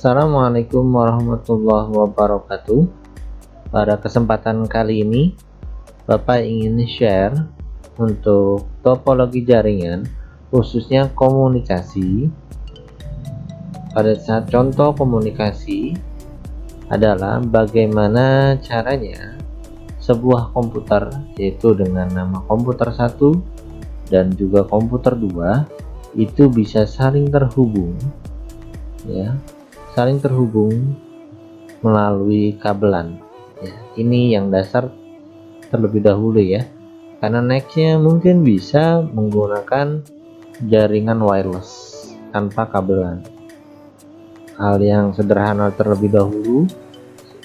Assalamualaikum warahmatullahi wabarakatuh. Pada kesempatan kali ini Bapak ingin share untuk topologi jaringan, khususnya komunikasi. Pada saat contoh komunikasi adalah bagaimana caranya sebuah komputer, yaitu dengan nama komputer 1 dan juga komputer 2, itu bisa saling terhubung, ya, saling terhubung melalui kabelan. Ya, ini yang dasar terlebih dahulu ya, karena nextnya mungkin bisa menggunakan jaringan wireless tanpa kabelan. Hal yang sederhana terlebih dahulu,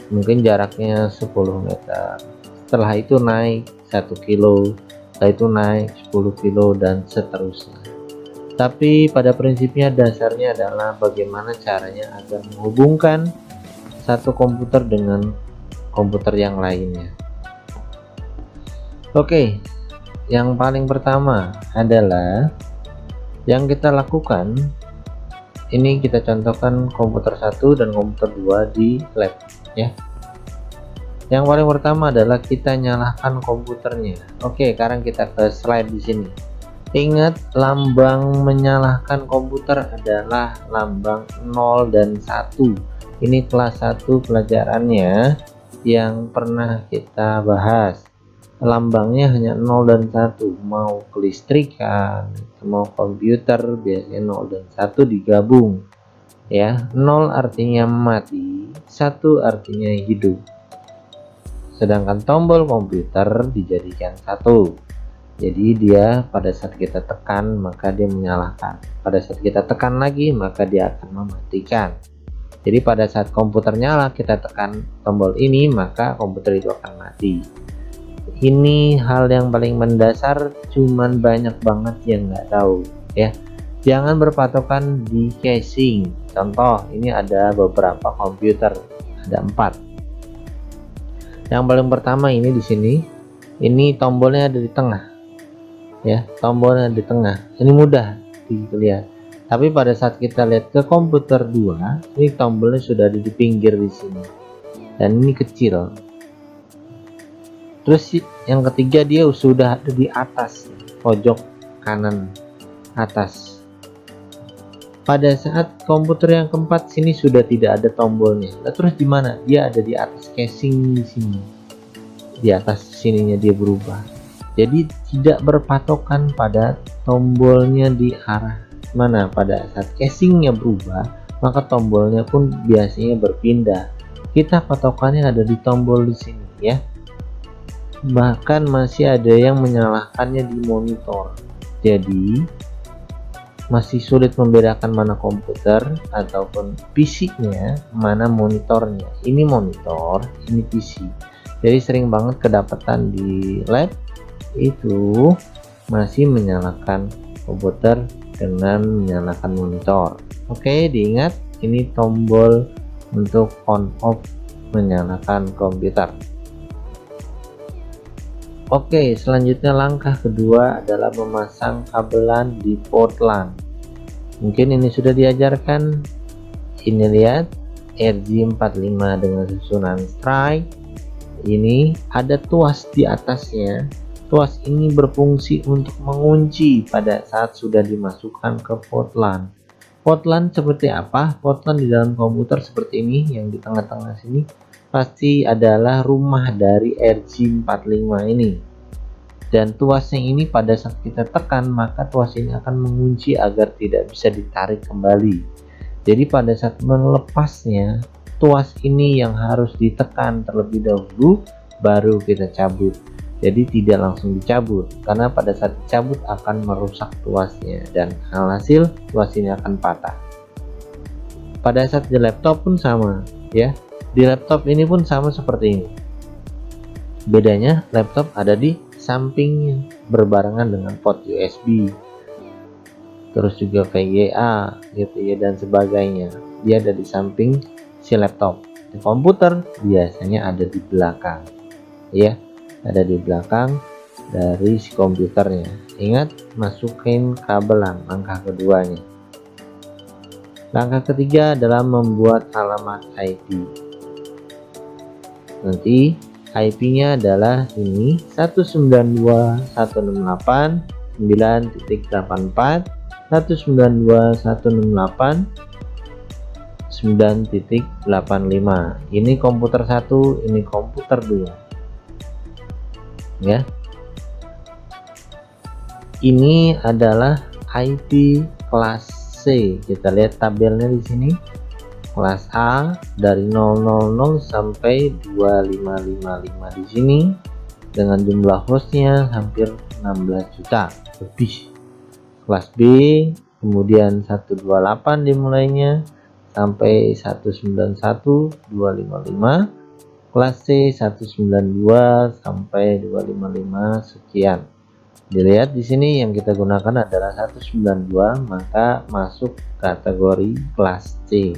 mungkin jaraknya 10 meter, setelah itu naik 1 kilo, setelah itu naik 10 kilo dan seterusnya. Tapi pada prinsipnya dasarnya adalah bagaimana caranya agar menghubungkan satu komputer dengan komputer yang lainnya. Oke, yang paling pertama adalah yang kita lakukan, ini kita contohkan komputer 1 dan komputer 2 di lab ya. Yang paling pertama adalah kita nyalakan komputernya. Oke, sekarang kita ke slide di sini. Ingat, lambang menyalakan komputer adalah lambang 0 dan 1. Ini kelas 1 pelajarannya yang pernah kita bahas. Lambangnya hanya 0 dan 1. Mau kelistrikan, mau komputer, biasanya 0 dan 1 digabung. Ya, 0 artinya mati, 1 artinya hidup. Sedangkan tombol komputer dijadikan 1. Jadi dia pada saat kita tekan maka dia menyalakan, pada saat kita tekan lagi maka dia akan mematikan. Jadi pada saat komputer nyala kita tekan tombol ini maka komputer itu akan mati. Ini hal yang paling mendasar, cuman banyak banget yang nggak tahu ya. Jangan berpatokan di casing. Contoh, ini ada beberapa komputer, ada 4. Yang paling pertama ini di sini, ini tombolnya ada di tengah. Ya, tombolnya di tengah, ini mudah dilihat. Tapi pada saat kita lihat ke komputer 2, ini tombolnya sudah ada di pinggir di sini dan ini kecil. Terus yang ketiga dia sudah ada di atas pojok kanan atas. Pada saat komputer yang keempat sini sudah tidak ada tombolnya. Nah, terus di mana? Dia ada di atas casing di sini, di atas sininya dia berubah. Jadi tidak berpatokan pada tombolnya di arah mana. Pada saat casingnya berubah, maka tombolnya pun biasanya berpindah. Kita patokannya ada di tombol di sini ya. Bahkan masih ada yang menyalahkannya di monitor. Jadi masih sulit membedakan mana komputer ataupun PC-nya, mana monitornya. Ini monitor, ini PC. Jadi sering banget kedapatan di lab itu masih menyalakan komputer dengan menyalakan monitor. Oke, diingat ini tombol untuk on off menyalakan komputer. Oke, selanjutnya langkah kedua adalah memasang kabelan di port LAN. Mungkin ini sudah diajarkan. Ini lihat RJ45 dengan susunan strike. Ini ada tuas di atasnya. Tuas ini berfungsi untuk mengunci pada saat sudah dimasukkan ke port LAN. Port LAN seperti apa? Port LAN di dalam komputer seperti ini, yang di tengah-tengah sini pasti adalah rumah dari RJ45 ini. Dan tuasnya ini pada saat kita tekan maka tuas ini akan mengunci agar tidak bisa ditarik kembali. Jadi pada saat melepasnya, tuas ini yang harus ditekan terlebih dahulu baru kita cabut. Jadi tidak langsung dicabut, karena pada saat dicabut akan merusak tuasnya dan alhasil tuas ini akan patah. Pada saat di laptop pun sama ya. Di laptop ini pun sama seperti ini. Bedanya laptop ada di sampingnya berbarengan dengan port USB. Terus juga VGA gitu ya dan sebagainya. Dia ada di samping si laptop. Di komputer biasanya ada di belakang. Ya. Ada di belakang dari si komputernya. Ingat, masukin kabelan langkah keduanya. Langkah ketiga adalah membuat alamat IP. Nanti IP-nya adalah ini 192.168.9.84, 192.168.9.85. Ini komputer 1, ini komputer 2 ya. Ini adalah IP kelas C. Kita lihat tabelnya di sini. Kelas A dari 000 sampai 2555 di sini dengan jumlah hostnya hampir 16 juta lebih. Kelas B kemudian 128 dimulainya sampai 191.255. Kelas C 192 sampai 255 sekian. Dilihat di sini yang kita gunakan adalah 192, maka masuk kategori kelas C.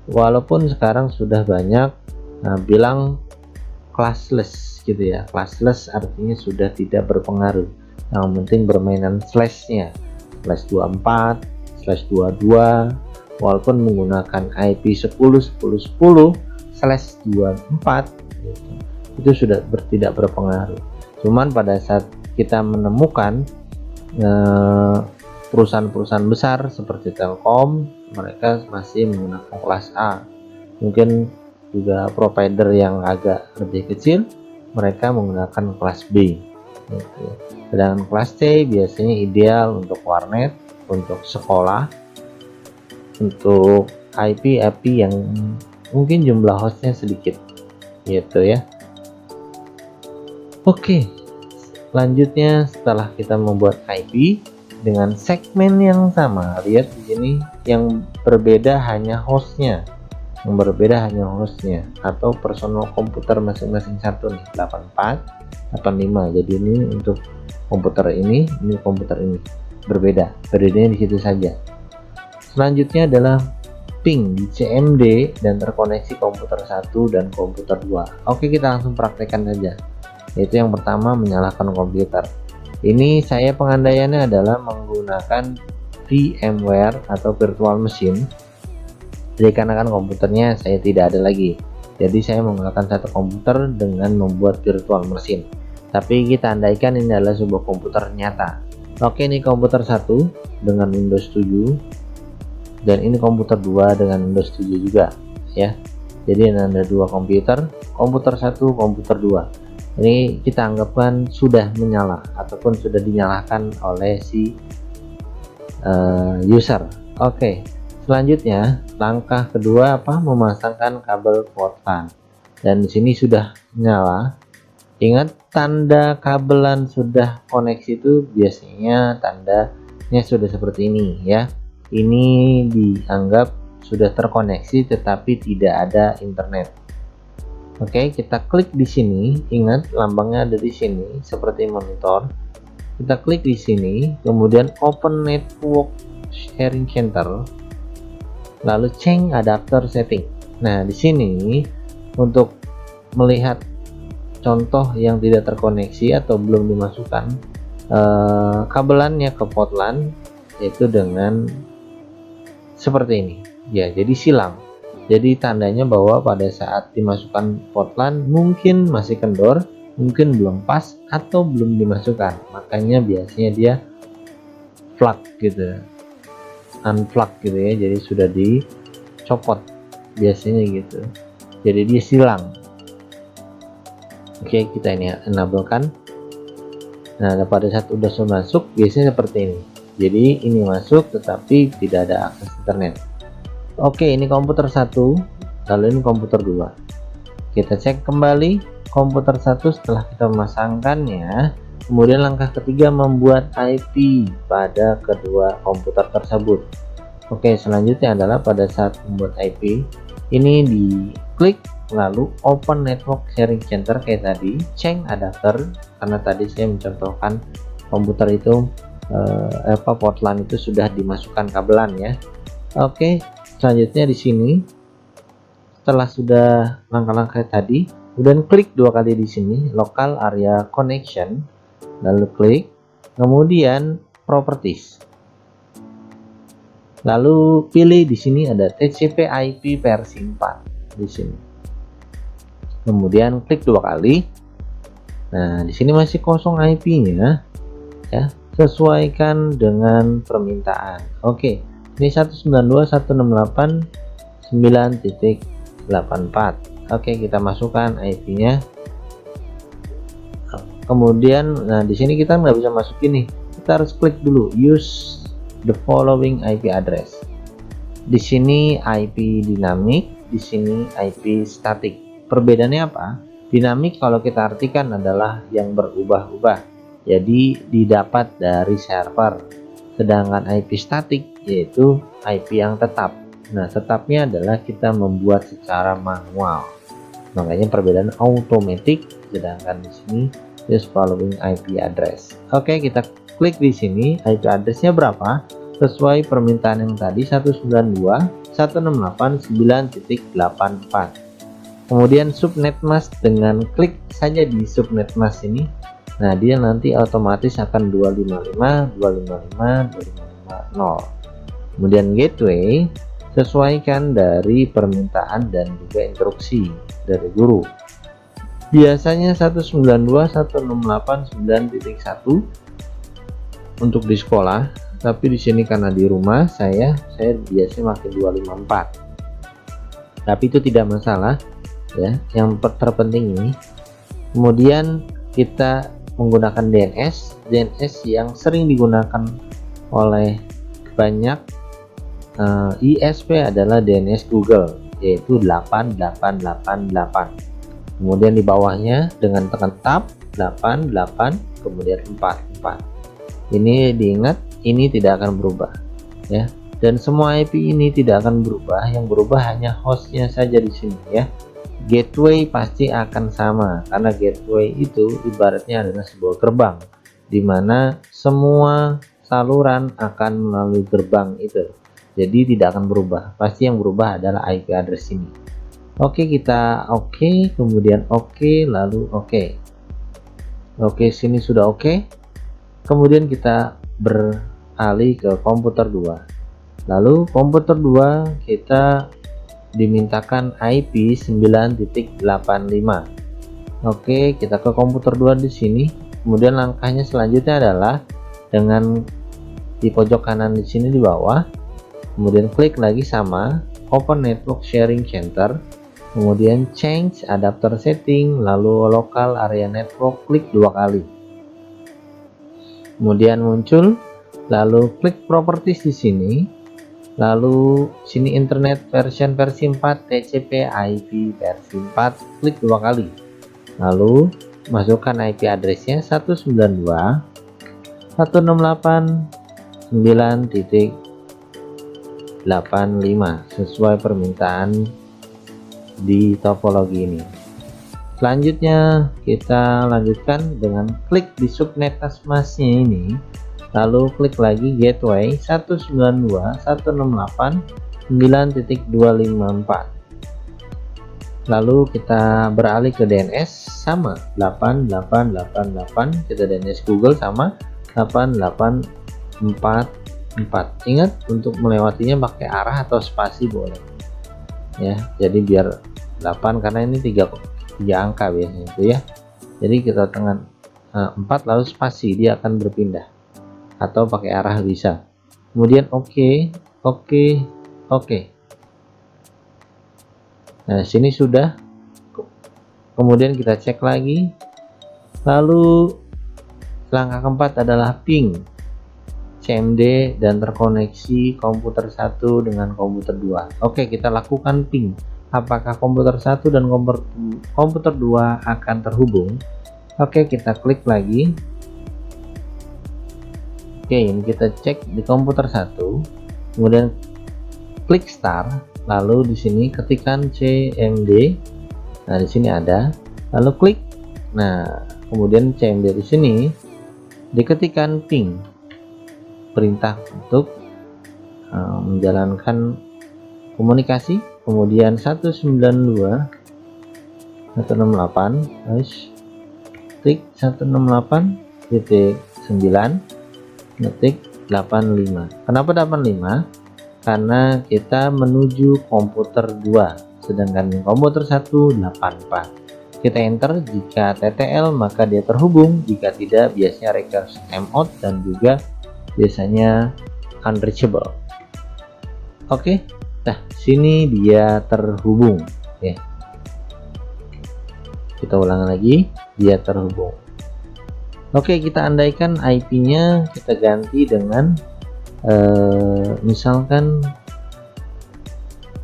Walaupun sekarang sudah banyak bilang classless gitu ya. Classless artinya sudah tidak berpengaruh. Yang penting bermainan slashnya, slash 24, slash 22, walaupun menggunakan IP 10.10.10 slash 24 gitu, itu sudah tidak berpengaruh. Cuman pada saat kita menemukan perusahaan-perusahaan besar seperti Telkom, mereka masih menggunakan kelas A. Mungkin juga provider yang agak lebih kecil, mereka menggunakan kelas B gitu. Sedangkan kelas C biasanya ideal untuk warnet, untuk sekolah, untuk IP yang mungkin jumlah hostnya sedikit gitu ya. Oke, selanjutnya setelah kita membuat IP dengan segmen yang sama, lihat di sini yang berbeda hanya hostnya, atau personal komputer masing-masing satu nih, 84, 85. Jadi ini untuk komputer ini komputer ini berbeda, bedanya di situ saja. Selanjutnya adalah ping di CMD dan terkoneksi komputer 1 dan komputer 2. Oke, kita langsung praktekkan saja. Yaitu yang pertama, menyalakan komputer. Ini saya pengandaiannya adalah menggunakan VMware atau virtual machine. Jadi karena kan komputernya saya tidak ada lagi, jadi saya menggunakan satu komputer dengan membuat virtual machine. Tapi kita andaikan ini adalah sebuah komputer nyata. Oke, ini komputer 1 dengan Windows 7 dan ini komputer 2 dengan Windows 7 juga ya. Jadi ada dua komputer 1, komputer 2. Ini kita anggapkan sudah menyala ataupun sudah dinyalakan oleh si user. Oke, selanjutnya langkah kedua apa? Memasangkan kabel port LAN. Dan di sini sudah nyala. Ingat, tanda kabelan sudah koneksi itu biasanya tandanya sudah seperti ini ya. Ini dianggap sudah terkoneksi tetapi tidak ada internet. Oke, kita klik di sini. Ingat, lambangnya ada di sini seperti monitor. Kita klik di sini, kemudian open network sharing center, lalu change adapter setting. Nah, di sini untuk melihat contoh yang tidak terkoneksi atau belum dimasukkan kabelannya ke port LAN, yaitu dengan seperti ini ya. Jadi silang. Jadi tandanya bahwa pada saat dimasukkan port LAN mungkin masih kendor, mungkin belum pas, atau belum dimasukkan. Makanya biasanya dia flag gitu, unplug gitu ya. Jadi sudah dicopot biasanya gitu. Jadi dia silang. Oke, kita ini enablekan. Nah, pada saat udah masuk biasanya seperti ini. Jadi ini masuk tetapi tidak ada akses internet. Oke, ini komputer 1, lalu ini komputer 2. Kita cek kembali komputer 1 setelah kita memasangkannya. Kemudian langkah ketiga, membuat IP pada kedua komputer tersebut. Oke, selanjutnya adalah pada saat membuat IP ini diklik, lalu open network sharing center kayak tadi, change adapter, karena tadi saya mencontohkan komputer itu port LAN itu sudah dimasukkan kabelan ya. Oke, selanjutnya di sini setelah sudah langkah-langkah tadi, kemudian klik dua kali di sini local area connection, lalu klik, kemudian properties. Lalu pilih di sini ada TCP/IP versi 4 di sini. Kemudian klik 2 kali. Nah, di sini masih kosong IP-nya ya. Sesuaikan dengan permintaan. Oke, ini 192.168.9.84. Oke, kita masukkan IP-nya. Kemudian, nah di sini kita nggak bisa masukin nih. Kita harus klik dulu use the following IP address. Di sini IP dinamik, di sini IP statik. Perbedaannya apa? Dinamik kalau kita artikan adalah yang berubah-ubah, jadi didapat dari server. Sedangkan IP statik yaitu IP yang tetap. Nah, tetapnya adalah kita membuat secara manual. Makanya perbedaan automatic, sedangkan di sini use following IP address. Oke, kita klik di sini IP addressnya berapa? Sesuai permintaan yang tadi 192.168.9.84. kemudian subnet mask, dengan klik saja di subnet mask ini, nah dia nanti otomatis akan 255.255.255.0. kemudian gateway, sesuaikan dari permintaan dan juga instruksi dari guru. Biasanya 192.168.9.1 untuk di sekolah, tapi di sini karena di rumah saya biasanya pakai 254, tapi itu tidak masalah ya. Yang terpenting ini, kemudian kita menggunakan DNS yang sering digunakan oleh banyak ISP adalah DNS Google, yaitu 8888. kemudian di bawahnya dengan tekan tab 88 kemudian 44. Ini diingat, ini tidak akan berubah ya, dan semua IP ini tidak akan berubah. Yang berubah hanya hostnya saja di sini ya. Gateway pasti akan sama, karena gateway itu ibaratnya adalah sebuah gerbang, dimana semua saluran akan melalui gerbang itu, jadi tidak akan berubah. Pasti yang berubah adalah IP address ini. Oke, kita oke, kemudian oke, lalu oke. Sini sudah oke. Kemudian kita beralih ke komputer 2. Lalu komputer 2 kita dimintakan IP 9.85. Oke, kita ke komputer 2 di sini. Kemudian langkahnya selanjutnya adalah dengan di pojok kanan di sini di bawah. Kemudian klik lagi sama Open Network Sharing Center. Kemudian change adapter setting, lalu local area network, klik 2 kali. Kemudian muncul, lalu klik properties di sini, lalu sini internet versi 4 TCP/IP versi 4, klik 2 kali, lalu masukkan IP addressnya 192.168.9.85 sesuai permintaan di topologi ini. Selanjutnya kita lanjutkan dengan klik di subnet masknya ini, lalu klik lagi gateway 192.168.9.254. lalu kita beralih ke DNS sama 8888, kita DNS Google sama 8844. Ingat, untuk melewatinya pakai arah atau spasi boleh ya, jadi biar 8 karena ini 3 angka biasanya itu ya, jadi kita tekan 4 lalu spasi, dia akan berpindah, atau pakai arah bisa. Kemudian oke. Nah, sini sudah. Kemudian kita cek lagi. Lalu langkah keempat adalah ping CMD dan terkoneksi komputer 1 dengan komputer 2. Oke, kita lakukan ping. Apakah komputer 1 dan komputer 2 akan terhubung? Oke, kita klik lagi. Oke, ini kita cek di komputer 1, kemudian klik start, lalu di sini ketikkan CMD. Nah, di sini ada, lalu klik. Nah, kemudian CMD di sini diketikkan ping, perintah untuk menjalankan komunikasi. Kemudian 192.168, klik 168.9.85. Kenapa 85? karena kita menuju komputer 2, sedangkan komputer 1 84. Kita enter jika TTL maka dia terhubung, jika tidak biasanya recurse timeout dan juga biasanya unreachable. Oke, nah sini dia terhubung ya. Kita ulang lagi, dia terhubung. Oke, kita andaikan IP-nya kita ganti dengan misalkan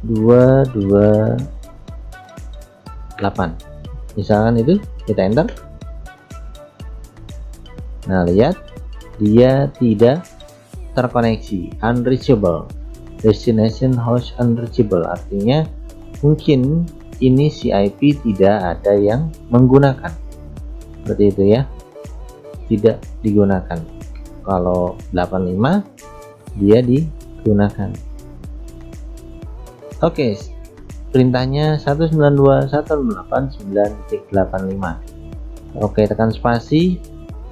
228, misalkan itu, kita enter. Nah lihat, dia tidak terkoneksi, unreachable, destination host unreachable, artinya mungkin ini si IP tidak ada yang menggunakan, seperti itu ya, tidak digunakan. Kalau 85 dia digunakan. Oke, perintahnya 192.168.9.85. Oke, tekan spasi,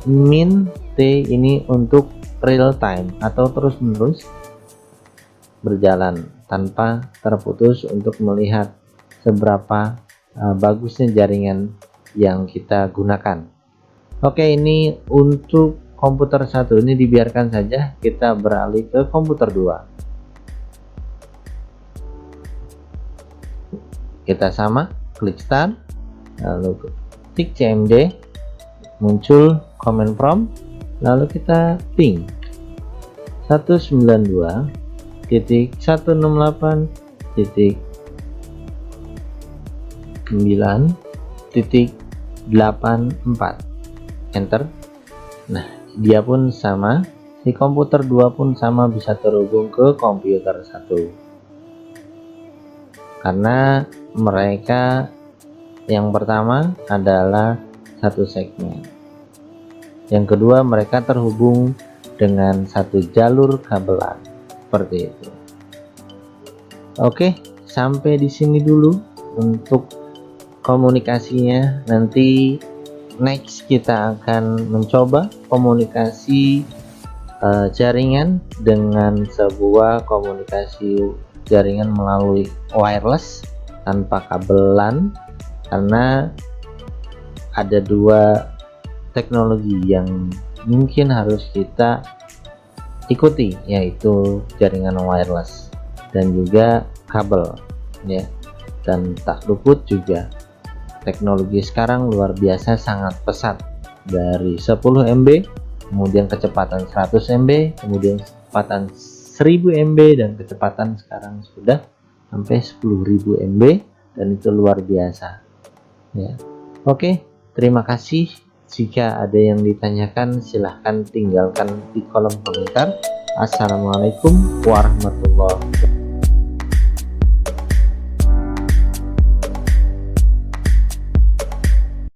min T ini untuk real time atau terus menerus berjalan tanpa terputus untuk melihat seberapa bagusnya jaringan yang kita gunakan. Oke, ini untuk komputer 1 ini dibiarkan saja, kita beralih ke komputer 2. Kita sama, klik start, lalu ketik cmd, muncul command prompt, lalu kita ping 192.168.84, enter. Nah, dia pun sama, si komputer 2 pun sama, bisa terhubung ke komputer 1 karena mereka yang pertama adalah satu segmen, yang kedua mereka terhubung dengan satu jalur kabelan, seperti itu. Oke, sampai di sini dulu untuk komunikasinya. Nanti next kita akan mencoba komunikasi jaringan dengan sebuah komunikasi jaringan melalui wireless tanpa kabelan, karena ada dua teknologi yang mungkin harus kita ikuti, yaitu jaringan wireless dan juga kabel ya. Dan tak luput juga teknologi sekarang luar biasa, sangat pesat, dari 10 MB kemudian kecepatan 100 MB, kemudian kecepatan 1000 MB, dan kecepatan sekarang sudah sampai 10.000 MB, dan itu luar biasa ya. Oke, terima kasih. Jika ada yang ditanyakan silahkan tinggalkan di kolom komentar. Assalamualaikum warahmatullahi